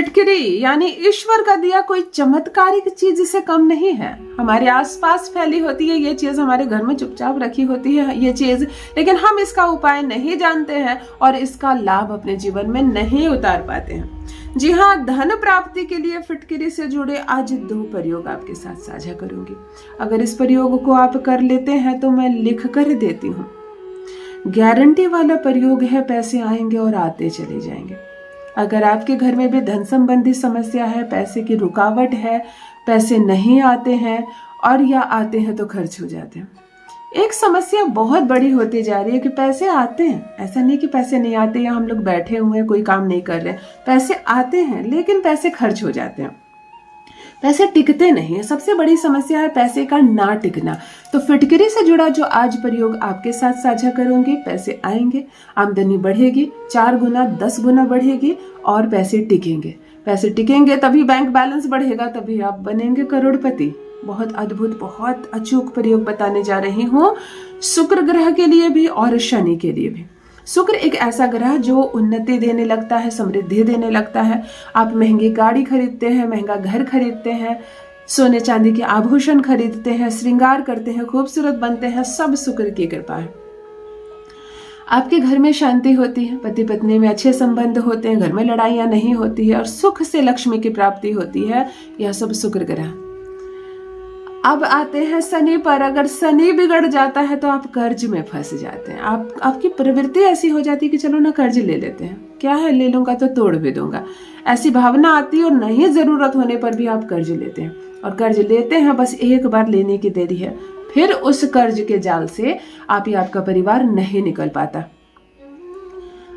फिटकरी यानी ईश्वर का दिया कोई चमत्कारिक चीज से कम नहीं है। हमारे आसपास फैली होती है ये चीज, हमारे घर में चुपचाप रखी होती है ये चीज, लेकिन हम इसका उपाय नहीं जानते हैं और इसका लाभ अपने जीवन में नहीं उतार पाते हैं। जी हाँ, धन प्राप्ति के लिए फिटकरी से जुड़े आज 2 प्रयोग आपके साथ साझा करूंगी। अगर इस प्रयोग को आप कर लेते हैं तो मैं लिख कर देती हूँ, गारंटी वाला प्रयोग है, पैसे आएंगे और आते चले जाएंगे। अगर आपके घर में भी धन संबंधी समस्या है, पैसे की रुकावट है, पैसे नहीं आते हैं और या आते हैं तो खर्च हो जाते हैं। एक समस्या बहुत बड़ी होती जा रही है कि पैसे आते हैं, ऐसा नहीं कि पैसे नहीं आते या हम लोग बैठे हुए हैं कोई काम नहीं कर रहे, पैसे आते हैं लेकिन पैसे खर्च हो जाते हैं, पैसे टिकते नहीं है। सबसे बड़ी समस्या है पैसे का ना टिकना। तो फिटकरी से जुड़ा जो आज प्रयोग आपके साथ साझा करूंगी, पैसे आएंगे, आमदनी बढ़ेगी, 4 गुना 10 गुना बढ़ेगी और पैसे टिकेंगे। पैसे टिकेंगे तभी बैंक बैलेंस बढ़ेगा, तभी आप बनेंगे करोड़पति। बहुत अद्भुत, बहुत अचूक प्रयोग बताने जा रही हूँ, शुक्र ग्रह के लिए भी और शनि के लिए भी। शुक्र एक ऐसा ग्रह जो उन्नति देने लगता है, समृद्धि देने लगता है। आप महंगी गाड़ी खरीदते हैं, महंगा घर खरीदते हैं, सोने चांदी के आभूषण खरीदते हैं, श्रृंगार करते हैं, खूबसूरत बनते हैं, सब शुक्र की कृपा है। आपके घर में शांति होती है, पति पत्नी में अच्छे संबंध होते हैं, घर में लड़ाइयां नहीं होती है और सुख से लक्ष्मी की प्राप्ति होती है। यह सब शुक्र ग्रह। अब आते हैं शनि पर। अगर शनि बिगड़ जाता है तो आप कर्ज में फंस जाते हैं। आपकी प्रवृत्ति ऐसी हो जाती है कि चलो ना कर्ज ले लेते हैं, क्या है, ले लूंगा तो तोड़ भी दूंगा, ऐसी भावना आती है और नहीं जरूरत होने पर भी आप कर्ज लेते हैं। और कर्ज लेते हैं, बस एक बार लेने की देरी है, फिर उस कर्ज के जाल से आप या आपका परिवार नहीं निकल पाता।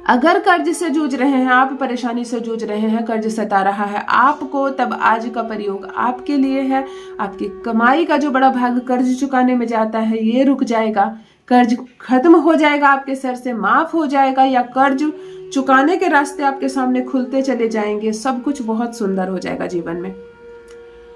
अगर कर्ज से जूझ रहे हैं आप, परेशानी से जूझ रहे हैं, कर्ज सता रहा है आपको, तब आज का प्रयोग आपके लिए है। आपकी कमाई का जो बड़ा भाग कर्ज चुकाने में जाता है ये रुक जाएगा, कर्ज खत्म हो जाएगा, आपके सर से माफ हो जाएगा, या कर्ज चुकाने के रास्ते आपके सामने खुलते चले जाएंगे। सब कुछ बहुत सुंदर हो जाएगा जीवन में।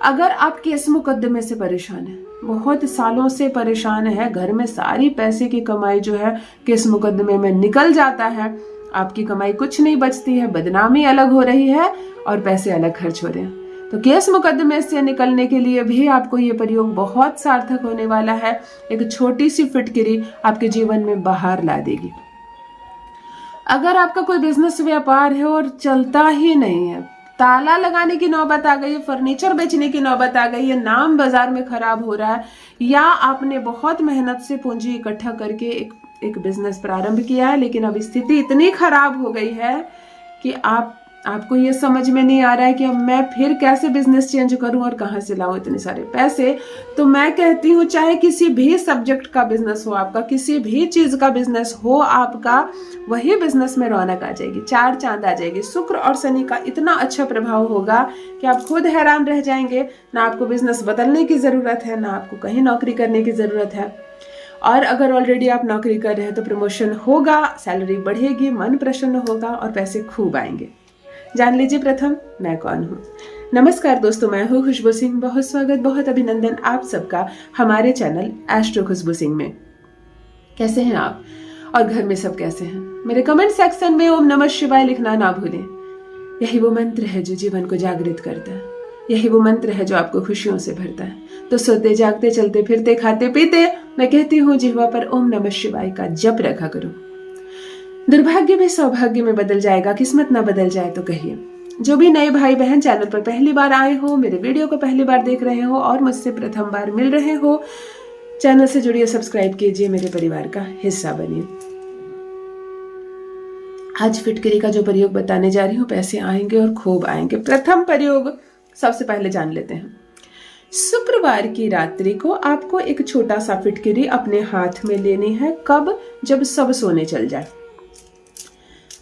अगर आप केस मुकदमे से परेशान है, बहुत सालों से परेशान है, घर में सारी पैसे की कमाई जो है केस मुकदमे में निकल जाता है, आपकी कमाई कुछ नहीं बचती है, बदनामी अलग हो रही है और पैसे अलग खर्च हो रहे हैं, तो केस मुकदमे से निकलने के लिए भी आपको ये प्रयोग बहुत सार्थक होने वाला है। एक छोटी सी फिटकरी आपके जीवन में बाहर ला देगी। अगर आपका कोई बिजनेस व्यापार है और चलता ही नहीं है, ताला लगाने की नौबत आ गई है, फर्नीचर बेचने की नौबत आ गई है, नाम बाजार में खराब हो रहा है, या आपने बहुत मेहनत से पूंजी इकट्ठा करके एक बिजनेस प्रारंभ किया है, लेकिन अब स्थिति इतनी खराब हो गई है कि आपको ये समझ में नहीं आ रहा है कि अब मैं फिर कैसे बिजनेस चेंज करूं और कहां से लाऊं इतने सारे पैसे। तो मैं कहती हूं, चाहे किसी भी सब्जेक्ट का बिजनेस हो आपका, किसी भी चीज का बिजनेस हो आपका, वही बिजनेस में रौनक आ जाएगी, 4 चांद आ जाएगी। शुक्र और शनि का इतना अच्छा प्रभाव होगा कि आप खुद हैरान रह जाएंगे। ना आपको बिजनेस बदलने की जरूरत है, ना आपको कहीं नौकरी करने की जरूरत है। और अगर ऑलरेडी आप नौकरी कर रहे हैं तो प्रमोशन होगा, सैलरी बढ़ेगी, मन प्रसन्न होगा और पैसे खूब आएंगे। जान लीजिए प्रथम मैं कौन हूँ। नमस्कार दोस्तों, मैं हूँ खुशबू सिंह। बहुत स्वागत, बहुत अभिनंदन आप सबका हमारे चैनल एस्ट्रो खुशबू सिंह में। कैसे हैं आप और घर में सब कैसे हैं? मेरे कमेंट सेक्शन में ओम नमः शिवाय लिखना ना भूलें। यही वो मंत्र है जो जीवन को जागृत करता है, यही वो मंत्र है जो आपको खुशियों से भरता है। तो सोते जागते चलते फिरते खाते पीते मैं कहती हूँ जिह्वा पर ओम नमः शिवाय का जप रखा करो। दुर्भाग्य भी सौभाग्य में बदल जाएगा, किस्मत ना बदल जाए तो कहिए। जो भी नए भाई बहन चैनल पर पहली बार आए हो, मेरे वीडियो को पहली बार देख रहे हो और मुझसे प्रथम बार मिल रहे हो, चैनल से जुड़िए, सब्सक्राइब कीजिए, मेरे परिवार का हिस्सा बनिए। आज फिटकरी का जो प्रयोग बताने जा रही हूँ, पैसे आएंगे और खूब आएंगे। प्रथम प्रयोग सबसे पहले जान लेते हैं। शुक्रवार की रात्रि को आपको एक छोटा सा फिटकरी अपने हाथ में लेनी है। कब? जब सब सोने चल जाए,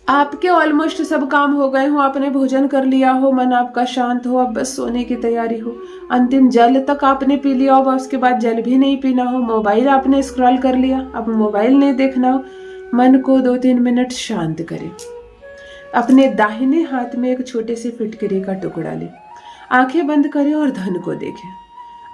आपके ऑलमोस्ट सब काम हो गए हो, आपने भोजन कर लिया हो, मन आपका शांत हो, अब बस सोने की तैयारी हो, अंतिम जल तक आपने पी लिया हो, उसके बाद जल भी नहीं पीना हो, मोबाइल आपने स्क्रॉल कर लिया, अब मोबाइल नहीं देखना हो, मन को 2-3 मिनट शांत करें। अपने दाहिने हाथ में एक छोटे से फिटकरी का टुकड़ा लें, आंखें बंद करें और धन को देखें।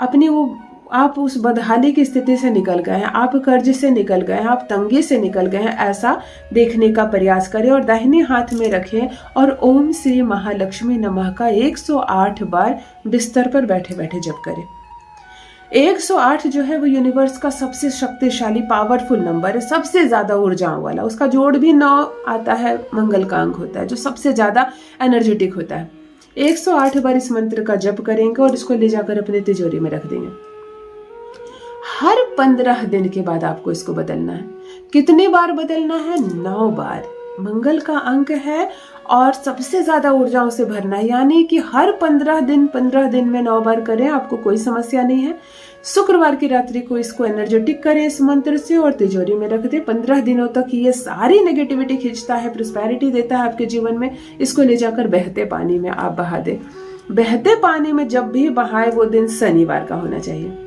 अपनी वो आप उस बदहाली की स्थिति से निकल गए हैं, आप कर्ज से निकल गए हैं, आप तंगी से निकल गए हैं, ऐसा देखने का प्रयास करें और दाहिने हाथ में रखें और ओम श्री महालक्ष्मी नमः का 108 बार बिस्तर पर बैठे बैठे जप करें। 108 जो है वो यूनिवर्स का सबसे शक्तिशाली पावरफुल नंबर है, सबसे ज्यादा ऊर्जाओं वाला। उसका जोड़ भी 9 आता है, मंगल का अंक होता है जो सबसे ज्यादा एनर्जेटिक होता है। 108 बार इस मंत्र का जप करेंगे और इसको ले जाकर अपने तिजोरी में रख देंगे। हर 15 दिन के बाद आपको इसको बदलना है। कितनी बार बदलना है? 9 बार। मंगल का अंक है और सबसे ज्यादा ऊर्जाओं से भरना है, यानी कि हर 15 दिन में 9 बार करें, आपको कोई समस्या नहीं है। शुक्रवार की रात्रि को इसको एनर्जेटिक करें इस मंत्र से और तिजोरी में रख दें। 15 दिनों तक ये सारी नेगेटिविटी खींचता है, प्रोस्पेरिटी देता है आपके जीवन में। इसको ले जाकर बहते पानी में आप बहा दें। बहते पानी में जब भी बहाए वो दिन शनिवार का होना चाहिए,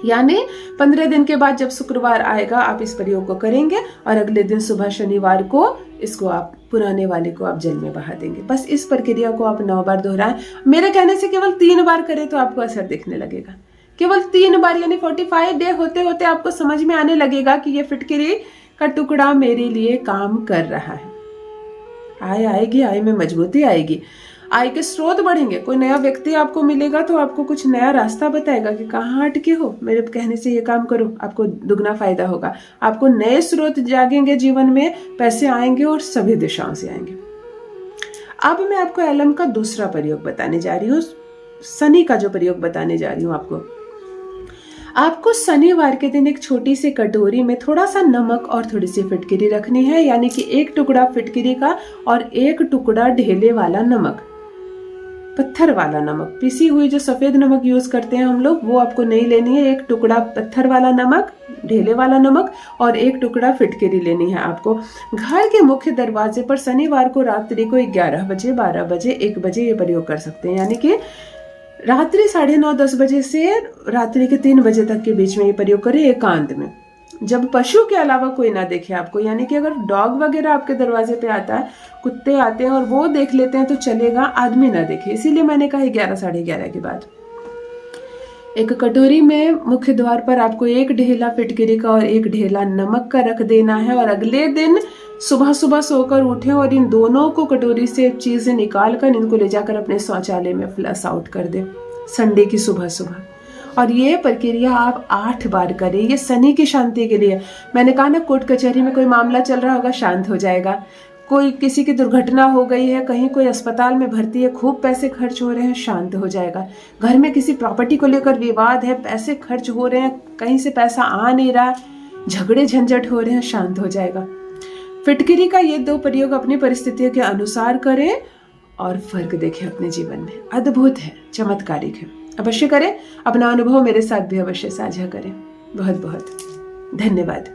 यानी 15 दिन के बाद जब शुक्रवार आएगा आप इस प्रयोग को करेंगे और अगले दिन सुबह शनिवार को इसको आप पुराने वाले को आप जल में बहा देंगे। बस इस प्रक्रिया को आप 9 बार दोहराएं। मेरे कहने से केवल 3 बार करें तो आपको असर दिखने लगेगा। केवल 3 बार, यानी 45 डे होते होते आपको समझ में आने लगेगा कि ये फिटकरी का टुकड़ा मेरे लिए काम कर रहा है। आय आएगी, आय में मजबूती आएगी, आय के स्रोत बढ़ेंगे। कोई नया व्यक्ति आपको मिलेगा तो आपको कुछ नया रास्ता बताएगा कि कहाँ अटके हो, मेरे कहने से ये काम करो, आपको दुगना फायदा होगा। आपको नए स्रोत जागेंगे जीवन में, पैसे आएंगे और सभी दिशाओं से आएंगे। अब मैं आपको एलम का दूसरा प्रयोग बताने जा रही हूँ, शनि का जो प्रयोग बताने जा रही हूँ आपको शनिवार के दिन एक छोटी सी कटोरी में थोड़ा सा नमक और थोड़ी सी फिटकिरी रखनी है, यानी कि 1 टुकड़ा फिटकिरी का और 1 टुकड़ा ढेले वाला नमक, पत्थर वाला नमक। पिसी हुई जो सफेद नमक यूज करते हैं हम लोग वो आपको नहीं लेनी है। 1 टुकड़ा पत्थर वाला नमक, ढेले वाला नमक और 1 टुकड़ा फिटकिरी लेनी है आपको। घर के मुख्य दरवाजे पर शनिवार को रात्रि को 11 बजे, 12 बजे, 1 बजे ये प्रयोग कर सकते हैं, यानी कि रात्रि 9:30-10 बजे से रात्रि के 3 बजे तक के बीच में ये प्रयोग करें एकांत में, जब पशु के अलावा कोई ना देखे आपको। यानी कि अगर डॉग वगैरह आपके दरवाजे पे आता है, कुत्ते आते हैं और वो देख लेते हैं तो चलेगा, आदमी ना देखे। इसीलिए मैंने कहा 11-11:30 के बाद। एक कटोरी में मुख्य द्वार पर आपको 1 ढेला फिटकिरी का और 1 ढेला नमक का रख देना है और अगले दिन सुबह सुबह सोकर उठें और इन दोनों को कटोरी से चीजें निकाल कर इनको ले जाकर अपने शौचालय में फ्लश आउट कर दें संडे की सुबह सुबह। और ये प्रक्रिया आप 8 बार करें। ये शनि की शांति के लिए। मैंने कहा ना, कोर्ट कचहरी में कोई मामला चल रहा होगा, शांत हो जाएगा। कोई किसी की दुर्घटना हो गई है, कहीं कोई अस्पताल में भर्ती है, खूब पैसे खर्च हो रहे हैं, शांत हो जाएगा। घर में किसी प्रॉपर्टी को लेकर विवाद है, पैसे खर्च हो रहे हैं, कहीं से पैसा आ नहीं रहा, झगड़े झंझट हो रहे हैं, शांत हो जाएगा। फिटकिरी का ये 2 प्रयोग अपनी परिस्थितियों के अनुसार करें और फर्क देखें अपने जीवन में। अद्भुत है, चमत्कारिक है। अवश्य करें, अपना अनुभव मेरे साथ भी अवश्य साझा करें। बहुत बहुत धन्यवाद।